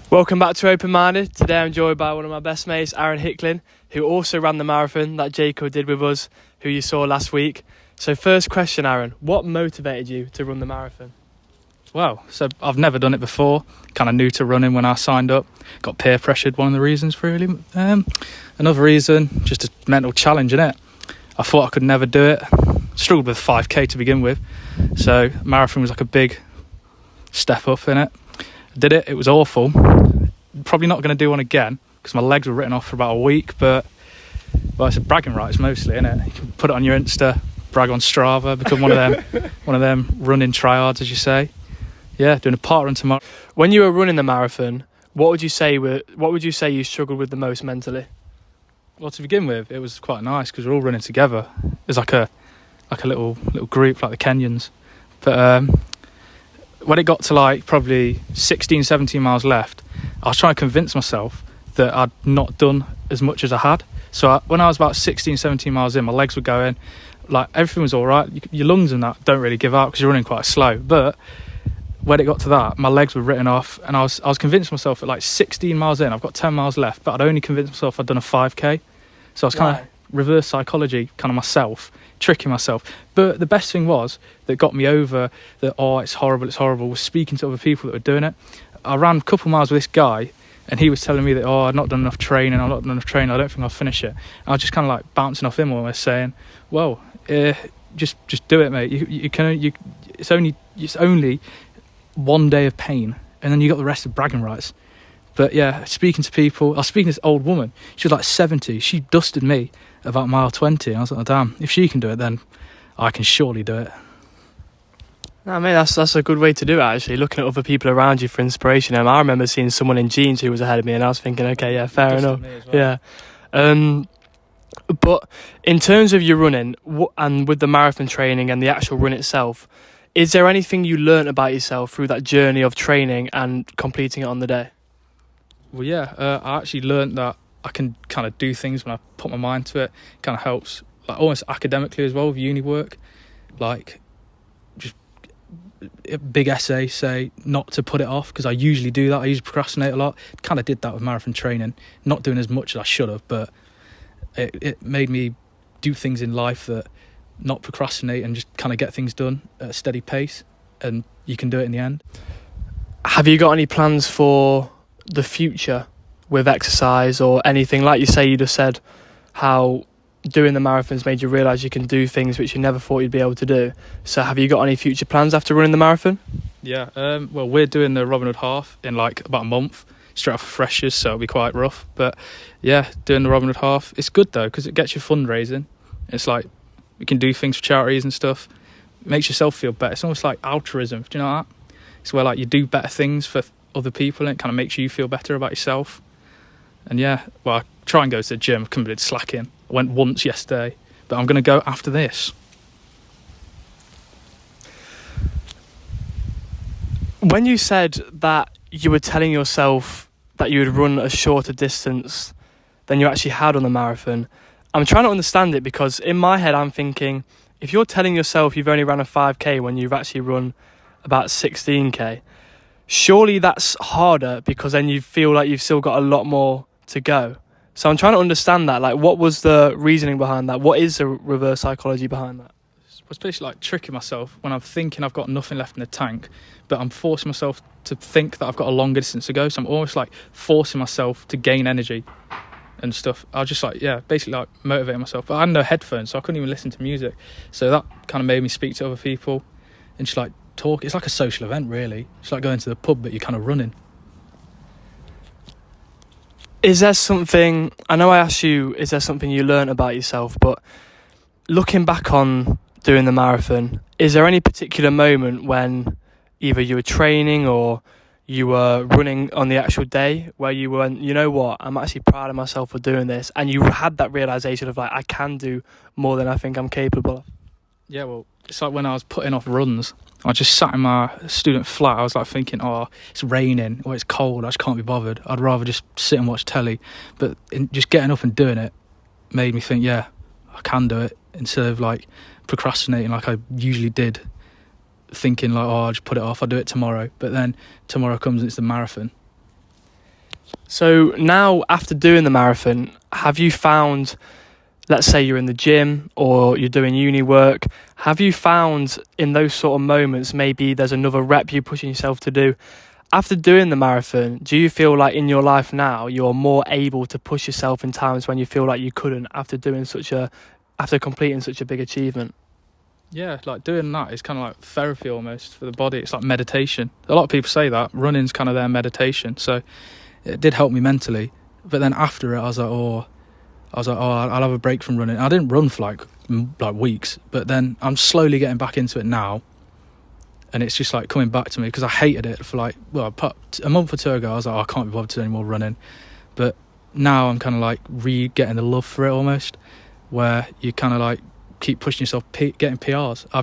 Welcome back to Open Minded. Today I'm joined by one of my best mates, Aaron Hicklin, who also ran the marathon that Jacob did with us, who you saw last week. So first question, Aaron, what motivated you to run the marathon? Well, so I've never done it before, kind of new to running when I signed up, got peer pressured, one of the reasons really. Another reason, just a mental challenge, innit? I thought I could never do it, struggled with 5k to begin with, so marathon was like a big step up in it. Did it was awful, probably not going to do one again because my legs were written off for about a week, but well, it's a bragging rights mostly, innit? You can put it on your Insta, brag on Strava, become one of them running tryhards, as you say. Yeah, doing a part run tomorrow. When you were running the marathon, what would you say you struggled with the most mentally? Well, to begin with, it was quite nice because we're all running together. It's like a little group, like the Kenyans. But when it got to like probably 16, 17 miles left, I was trying to convince myself that I'd not done as much as I had. So when I was about 16, 17 miles in, my legs were going, like everything was all right. Your lungs and that don't really give out because you're running quite slow. But when it got to that, my legs were written off, and I was convinced myself at like 16 miles in, I've got 10 miles left, but I'd only convinced myself I'd done a 5k. So I was kind of reverse psychology, kind of myself, tricking myself. But the best thing was that got me over that, it's horrible, was speaking to other people that were doing it. I ran a couple miles with this guy, and he was telling me that, I've not done enough training, I don't think I'll finish it. And I was just kind of like bouncing off him almost, saying, well, just do it, mate. It's only one day of pain, and then you got the rest of bragging rights. But yeah, speaking to people, I was speaking to this old woman, she was like 70, she dusted me about mile 20, and I was like, oh, damn, if she can do it, then I can surely do it. I mean, that's a good way to do it, actually, looking at other people around you for inspiration. I remember seeing someone in jeans who was ahead of me, and I was thinking, okay, yeah, fair enough. Well. Yeah. But in terms of your running, and with the marathon training and the actual run itself, is there anything you learnt about yourself through that journey of training and completing it on the day? Well, yeah, I actually learnt that I can kind of do things when I put my mind to it. It kind of helps, like almost academically as well with uni work. Like, just a big essay, say not to put it off, because I usually do that. I usually procrastinate a lot. Kind of did that with marathon training, not doing as much as I should have, but it made me do things in life that not procrastinate and just kind of get things done at a steady pace, and you can do it in the end. Have you got any plans for the future with exercise or anything? Like you say, you just said how doing the marathons made you realise you can do things which you never thought you'd be able to do. So have you got any future plans after running the marathon? Yeah, well, we're doing the Robin Hood Half in like about a month, straight off of freshers, so it'll be quite rough. But yeah, doing the Robin Hood Half, it's good though, because it gets you fundraising. It's like, you can do things for charities and stuff. It makes yourself feel better. It's almost like altruism. Do you know that? It's where like you do better things for other people, and it kind of makes you feel better about yourself. And yeah, well, I try and go to the gym. I've committed slacking. I went once yesterday, but I'm going to go after this. When you said that you were telling yourself that you would run a shorter distance than you actually had on the marathon, I'm trying to understand it, because in my head I'm thinking, if you're telling yourself you've only run a 5k when you've actually run about 16k, surely that's harder, because then you feel like you've still got a lot more to go. So I'm trying to understand that. Like, what was the reasoning behind that? What is the reverse psychology behind that? It's basically like tricking myself when I'm thinking I've got nothing left in the tank, but I'm forcing myself to think that I've got a longer distance to go. So I'm almost like forcing myself to gain energy and stuff. I was just like, basically like motivating myself. But I had no headphones, so I couldn't even listen to music. So that kind of made me speak to other people and just like talk. It's like a social event, really. It's like going to the pub, but you're kind of running. Is there something, I know I asked you, is there something you learnt about yourself, but looking back on doing the marathon, is there any particular moment when either you were training or you were running on the actual day where you went, you know what, I'm actually proud of myself for doing this, and you had that realisation of like, I can do more than I think I'm capable of? Yeah, well, it's like when I was putting off runs, I just sat in my student flat. I was like thinking, it's raining or it's cold, I just can't be bothered. I'd rather just sit and watch telly. But just getting up and doing it made me think, I can do it, instead of like procrastinating like I usually did, thinking like, I'll just put it off, I'll do it tomorrow. But then tomorrow comes and it's the marathon. So now, after doing the marathon, have you found, let's say you're in the gym or you're doing uni work, have you found in those sort of moments maybe there's another rep you're pushing yourself to do? After doing the marathon, do you feel like in your life now you're more able to push yourself in times when you feel like you couldn't after completing such a big achievement? Yeah, like doing that is kind of like therapy almost for the body. It's like meditation. A lot of people say that running's kind of their meditation. So it did help me mentally. But then after it, I was like, I'll have a break from running. I didn't run for like weeks, but then I'm slowly getting back into it now. And it's just like coming back to me because I hated it for a month or two ago. I was like, I can't be bothered to do any more running. But now I'm kind of like getting the love for it almost, where you kind of like keep pushing yourself, getting PRs. I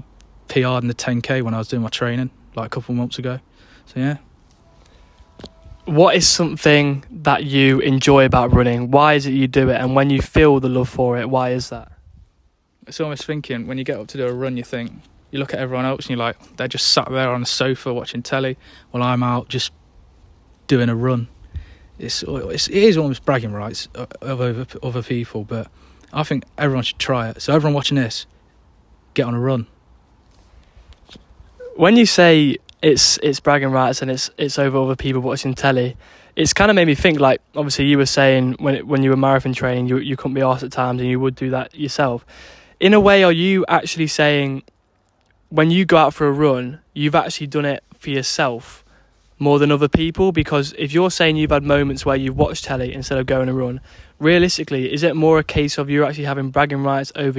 PR'd in the 10K when I was doing my training like a couple of months ago. So yeah. What is something that you enjoy about running? Why is it you do it? And when you feel the love for it, why is that? It's almost thinking, when you get up to do a run, you look at everyone else and you're like, they're just sat there on the sofa watching telly while I'm out just doing a run. It is almost bragging rights of other people, but I think everyone should try it. So everyone watching this, get on a run. When you say it's bragging rights and it's over other people watching telly, it's kind of made me think, like, obviously you were saying when you were marathon training, you couldn't be arsed at times and you would do that yourself. In a way, are you actually saying when you go out for a run, you've actually done it for yourself more than other people? Because if you're saying you've had moments where you've watched telly instead of going a run, realistically, is it more a case of you actually having bragging rights over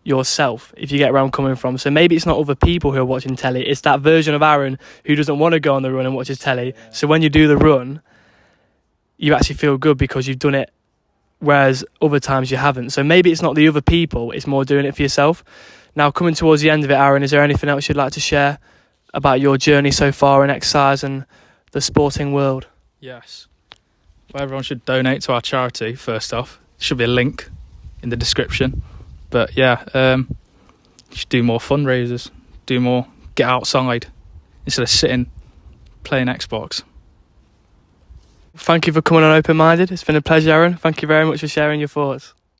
yourself, if you get where I'm coming from? So maybe it's not other people who are watching telly, it's that version of Aaron who doesn't want to go on the run and watches telly. Yeah. So when you do the run, you actually feel good because you've done it, whereas other times you haven't. So maybe it's not the other people, it's more doing it for yourself. Now, coming towards the end of it, Aaron, is there anything else you'd like to share about your journey so far in exercise and the sporting world? Yes. Well, everyone should donate to our charity, first off. There should be a link in the description. But yeah, you should do more fundraisers, get outside instead of sitting playing Xbox. Thank you for coming on Open Minded. It's been a pleasure, Aaron. Thank you very much for sharing your thoughts.